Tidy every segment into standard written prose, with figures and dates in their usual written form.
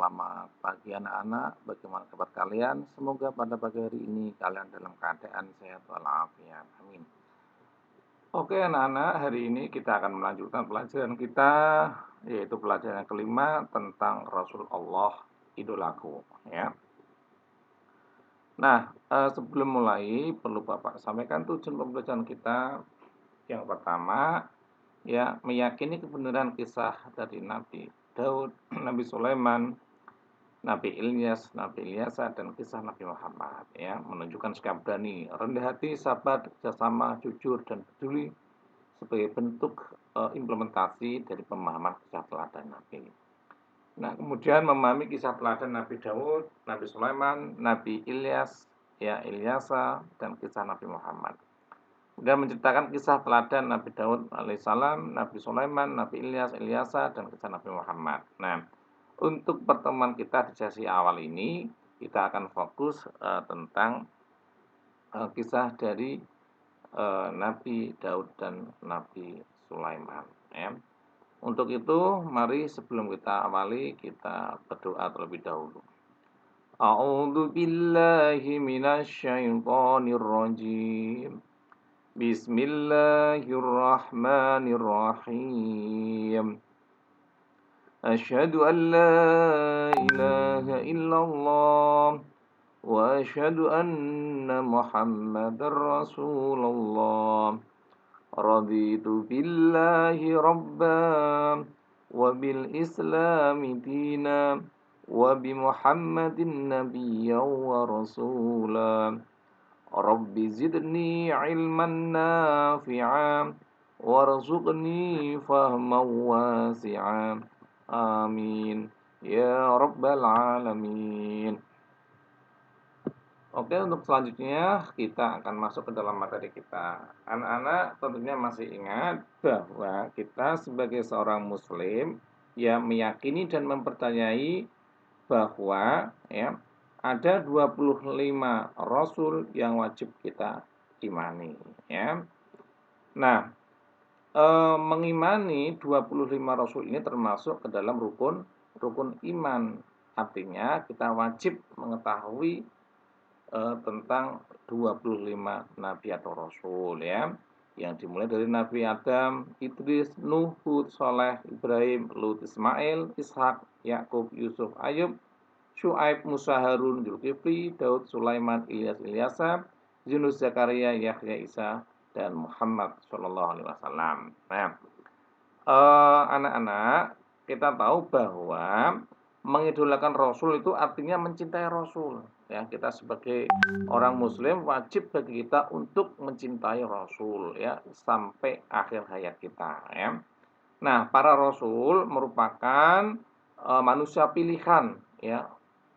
selamat pagi anak-anak. Bagaimana kabar kalian? Semoga pada pagi hari ini kalian dalam keadaan sehat walafiat. Amin. Oke anak-anak, hari ini kita akan melanjutkan pelajaran kita, yaitu pelajaran yang kelima tentang Rasulullah idolaku. Ya. Nah, sebelum mulai perlu Bapak sampaikan tujuan pembelajaran kita. Yang pertama, ya meyakini kebenaran kisah dari Nabi Daud, Nabi Sulaiman, Nabi Ilyas, Nabi Ilyasa, dan kisah Nabi Muhammad, ya, menunjukkan sikap berani, rendah hati, sabar, kerjasama, jujur, dan peduli sebagai bentuk implementasi dari pemahaman kisah teladan Nabi. Nah, kemudian memahami kisah teladan Nabi Daud, Nabi Sulaiman, Nabi Ilyas, ya Ilyasa, dan kisah Nabi Muhammad. Kemudian menceritakan kisah teladan Nabi Daud alaihissalam, Nabi Sulaiman, Nabi Ilyas, Ilyasa, dan kisah Nabi Muhammad. Nah, untuk pertemuan kita di sesi awal ini, kita akan fokus tentang kisah dari Nabi Daud dan Nabi Sulaiman. Ya. Untuk itu, mari sebelum kita awali, kita berdoa terlebih dahulu. A'udzu billahi minasyaitonir rajim. Bismillahirrahmanirrahim. Asyhadu an la ilaha illallah wa asyhadu anna Muhammadar Rasulullah. Raditu billahi rabban wa bil islami dina wa bi Muhammadin nabiyyan wa rasulan. Rabbi zidni ilman nafi'an warzuqni fahman wasi'an. Amin ya rabbal alamin. Oke, untuk selanjutnya kita akan masuk ke dalam materi kita. Anak-anak tentunya masih ingat bahwa kita sebagai seorang muslim ya meyakini dan mempercayai bahwa ya ada 25 rasul yang wajib kita imani ya. Nah, mengimani 25 rasul ini termasuk ke dalam rukun iman. Artinya kita wajib mengetahui tentang 25 nabi atau rasul ya. Yang dimulai dari Nabi Adam, Idris, Nuh, Hud, Saleh, Ibrahim, Lut, Ismail, Ishak, Yakub, Yusuf, Ayub, Syuaib, Musa, Harun, Zulkifli, Daud, Sulaiman, Ilyas, Ilyasa, Yunus, Zakaria, Yahya, Isa, dan Muhammad Shallallahu Alaihi Wasallam. Nah, anak-anak, kita tahu bahwa mengidolakan Rasul itu artinya mencintai Rasul. Ya, kita sebagai orang Muslim wajib bagi kita untuk mencintai Rasul ya sampai akhir hayat kita. Ya. Nah, para Rasul merupakan manusia pilihan ya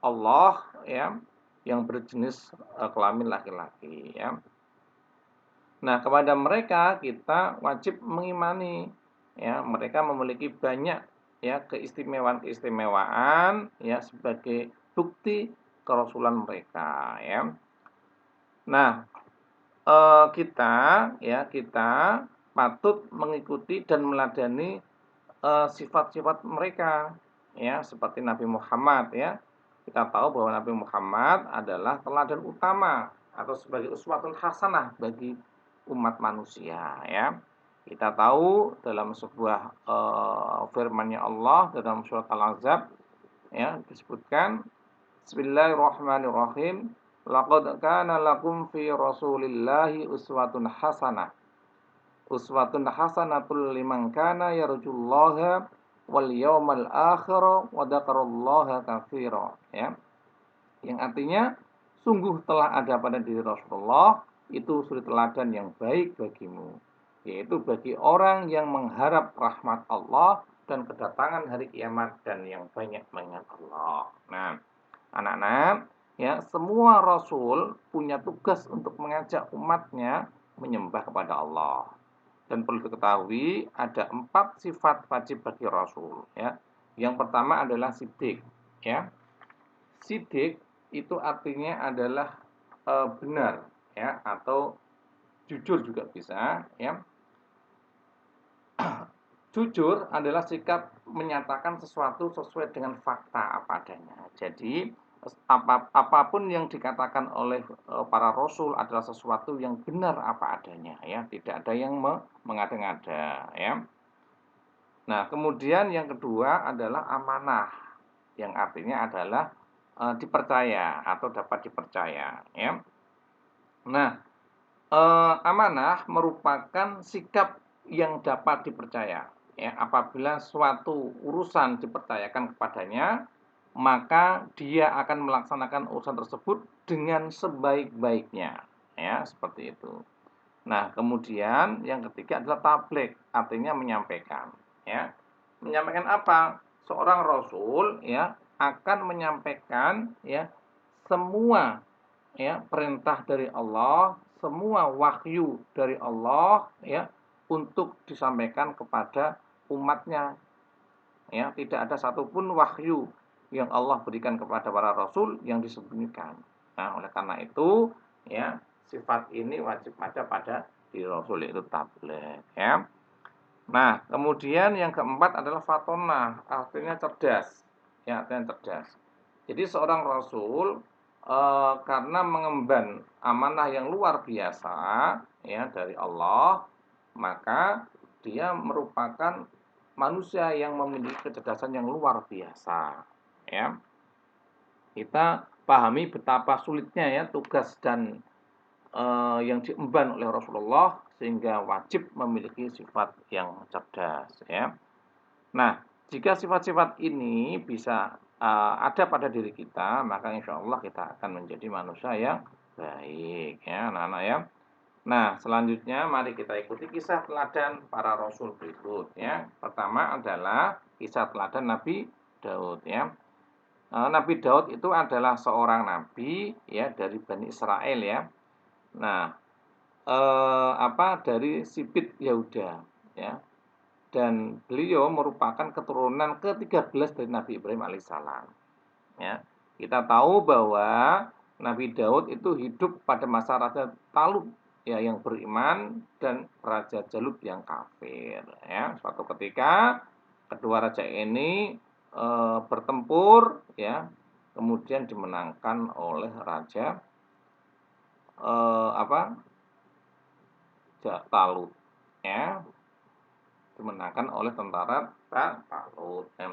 Allah ya yang berjenis kelamin laki-laki ya. Nah, kepada mereka kita wajib mengimani ya, mereka memiliki banyak ya keistimewaan-keistimewaan ya sebagai bukti kerasulan mereka ya. Nah, kita patut mengikuti dan meladani sifat-sifat mereka ya, seperti Nabi Muhammad ya. Kita tahu bahwa Nabi Muhammad adalah teladan utama atau sebagai uswatun hasanah bagi umat manusia ya. Kita tahu dalam sebuah firman-Nya Allah dalam surat Al-Ahzab ya disebutkan Bismillahirrahmanirrahim. Laqad kana lakum fi Rasulillahi uswatun hasanah. Uswatun hasanatul liman kana yarjullaha wal yawmal akhir wa dzakarallaha katsira ya. Yang artinya sungguh telah ada pada diri Rasulullah itu suri teladan yang baik bagimu, yaitu bagi orang yang mengharap rahmat Allah dan kedatangan hari kiamat dan yang banyak mengingat Allah. Nah, anak-anak, ya semua rasul punya tugas untuk mengajak umatnya menyembah kepada Allah. Dan perlu diketahui ada 4 sifat wajib bagi rasul. Ya, yang pertama adalah sidik. Ya, sidik itu artinya adalah benar ya atau jujur juga bisa ya. Jujur adalah sikap menyatakan sesuatu sesuai dengan fakta apa adanya. Jadi apapun yang dikatakan oleh para rasul adalah sesuatu yang benar apa adanya, ya, tidak ada yang mengada-ngada, ya. Nah, kemudian yang kedua adalah amanah, yang artinya adalah dipercaya atau dapat dipercaya, ya. Nah, amanah merupakan sikap yang dapat dipercaya, ya. Apabila suatu urusan dipercayakan kepadanya, maka dia akan melaksanakan urusan tersebut dengan sebaik-baiknya, ya, seperti itu. Nah, kemudian yang ketiga adalah tabligh, artinya menyampaikan, ya. Menyampaikan apa? Seorang rasul, ya, akan menyampaikan, ya, semua, ya, perintah dari Allah, semua wahyu dari Allah, ya, untuk disampaikan kepada umatnya, ya. Tidak ada satupun wahyu yang Allah berikan kepada para rasul yang disembunyikan. Nah, oleh karena itu, ya, sifat ini wajib ada pada diri rasul, yaitu tabligh, ya. Nah, kemudian yang keempat adalah fatonah, artinya cerdas, ya, artinya cerdas. Jadi seorang rasul karena mengemban amanah yang luar biasa, ya, dari Allah, maka dia merupakan manusia yang memiliki kecerdasan yang luar biasa, ya. Kita pahami betapa sulitnya, ya, tugas dan yang diemban oleh Rasulullah sehingga wajib memiliki sifat yang cerdas, ya. Nah, jika sifat-sifat ini bisa ada pada diri kita, maka insya Allah kita akan menjadi manusia yang baik, ya, anak-anak, ya. Nah, selanjutnya mari kita ikuti kisah teladan para rasul berikut, ya. Pertama adalah kisah teladan Nabi Daud, ya. Nabi Daud itu adalah seorang nabi, ya, dari Bani Israel, ya. Nah, dari Sibit Yehuda, ya. Dan beliau merupakan keturunan ke-13 dari Nabi Ibrahim alaihissalam, ya. Kita tahu bahwa Nabi Daud itu hidup pada masa Raja Talut, ya, yang beriman, dan Raja Jalut yang kafir, ya. Suatu ketika kedua raja ini bertempur, ya, kemudian dimenangkan oleh Raja Talut, ya, dimenangkan oleh tentara Talut, ya.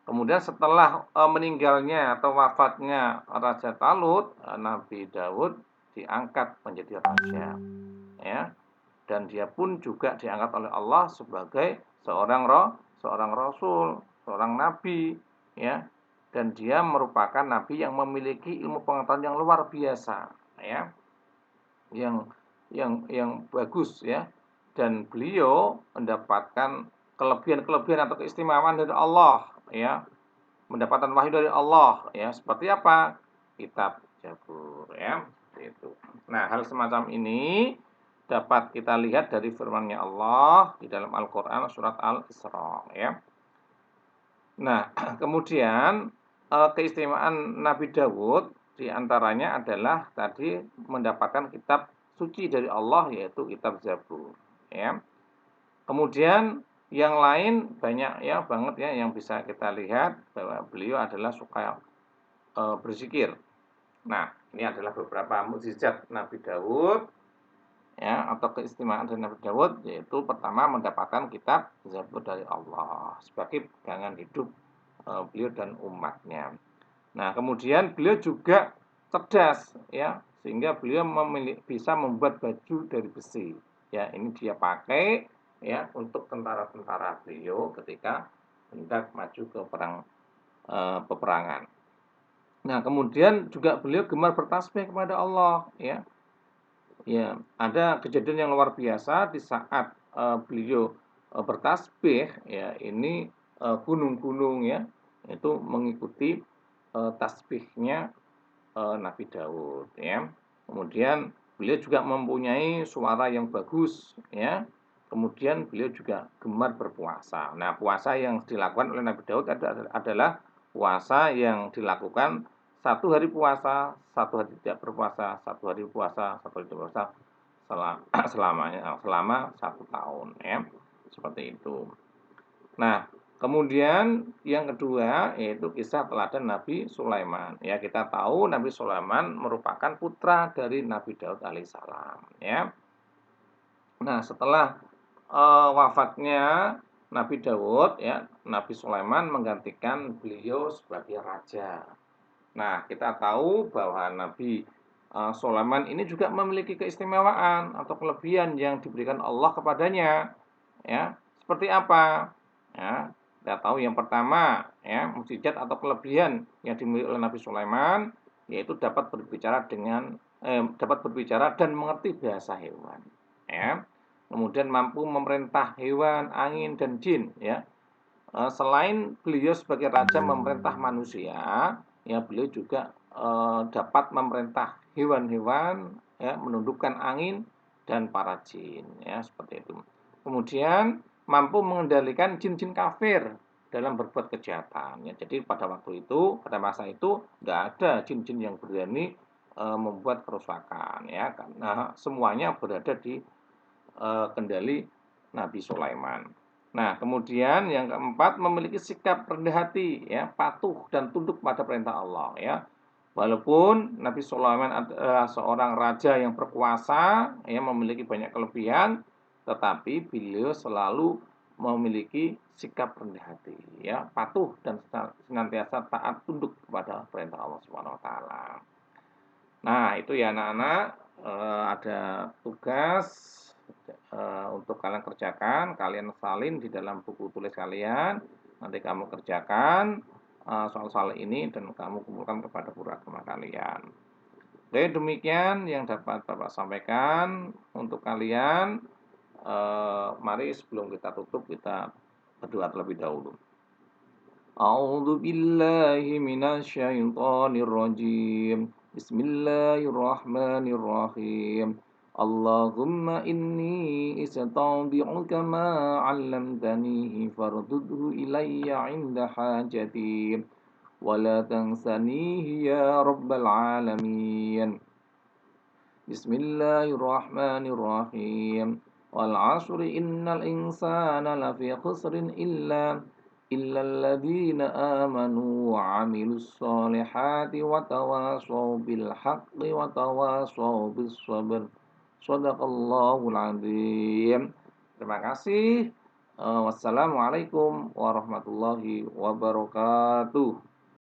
Kemudian setelah meninggalnya atau wafatnya Raja Talut, Nabi Daud diangkat menjadi raja, ya. Dan dia pun juga diangkat oleh Allah sebagai seorang rasul, seorang nabi, ya. Dan dia merupakan nabi yang memiliki ilmu pengetahuan yang luar biasa, ya. Yang bagus, ya. Dan beliau mendapatkan kelebihan-kelebihan atau keistimewaan dari Allah, ya, mendapatkan wahyu dari Allah, ya, seperti apa? Kitab Zabur, ya, itu. Nah, hal semacam ini dapat kita lihat dari firman-Nya Allah di dalam Al-Qur'an surat Al-Isra, ya. Nah, kemudian keistimewaan Nabi Dawud diantaranya adalah tadi mendapatkan kitab suci dari Allah, yaitu kitab Zabur, ya. Kemudian yang lain banyak, ya, banget, ya, yang bisa kita lihat bahwa beliau adalah suka berzikir. Nah, ini adalah beberapa mukjizat Nabi Daud, ya, atau keistimewaan dari Nabi Daud, yaitu pertama mendapatkan kitab Zabur dari Allah sebagai pegangan hidup beliau dan umatnya. Nah, kemudian beliau juga cerdas, ya, sehingga beliau bisa membuat baju dari besi. Ya, ini dia pakai, ya, untuk tentara-tentara beliau ketika hendak maju ke peperangan. Nah, kemudian juga beliau gemar bertasbih kepada Allah, ya. Ya, ada kejadian yang luar biasa di saat beliau bertasbih, ya, ini gunung-gunung, ya, itu mengikuti tasbihnya Nabi Daud, ya. Kemudian beliau juga mempunyai suara yang bagus, ya. Kemudian beliau juga gemar berpuasa. Nah, puasa yang dilakukan oleh Nabi Daud adalah puasa yang dilakukan satu hari puasa, satu hari tidak berpuasa, satu hari puasa, satu hari tidak berpuasa, selama 1 tahun, ya. Seperti itu. Nah, Kemudian yang kedua yaitu kisah teladan Nabi Sulaiman. Ya, kita tahu Nabi Sulaiman merupakan putra dari Nabi Daud alaihissalam, ya. Nah, setelah wafatnya Nabi Daud, ya, Nabi Sulaiman menggantikan beliau sebagai raja. Nah, kita tahu bahwa Nabi Sulaiman ini juga memiliki keistimewaan atau kelebihan yang diberikan Allah kepadanya, ya. Seperti apa? Ya, kita tahu yang pertama, ya, mukjizat atau kelebihan yang dimiliki oleh Nabi Sulaiman yaitu dapat berbicara dan mengerti bahasa hewan, ya. Kemudian mampu memerintah hewan, angin dan jin, ya. Selain beliau sebagai raja memerintah manusia, ya beliau juga dapat memerintah hewan-hewan, ya, menundukkan angin dan para jin, ya seperti itu. Kemudian mampu mengendalikan jin-jin kafir dalam berbuat kejahatan. Ya, jadi pada waktu itu, pada masa itu nggak ada jin-jin yang berani membuat kerusakan, ya karena semuanya berada di kendali Nabi Sulaiman. Nah, kemudian yang keempat memiliki sikap rendah hati, ya, patuh dan tunduk pada perintah Allah, ya. Walaupun Nabi Sulaiman adalah seorang raja yang berkuasa, ya, memiliki banyak kelebihan, tetapi beliau selalu memiliki sikap rendah hati, ya, patuh dan senantiasa taat tunduk kepada perintah Allah Subhanahu wa taala. Nah, itu ya anak-anak, ada tugas untuk kalian kerjakan, kalian salin di dalam buku tulis kalian. Nanti kamu kerjakan soal-soal ini dan kamu kumpulkan kepada guru agama kalian. Oke, demikian yang dapat Bapak sampaikan untuk kalian. Mari sebelum kita tutup kita berdoa terlebih dahulu. A'udzu billahi minasyaitonir rajim. Bismillahirrahmanirrahim. Allahumma inni istaudi'uka ma 'allamtanihi fardudhu ilayya 'inda hajati wa la tansanihi ya rabbal alamin. Bismillahirrahmanirrahim. Wal 'asri innal insana lafi khusrin إلا الذين آمنوا وعملوا الصالحات وتواصوا بالحق وتواصوا بالصبر. Shadaqallahul Azim. Terima kasih. Wassalamualaikum warahmatullahi wabarakatuh.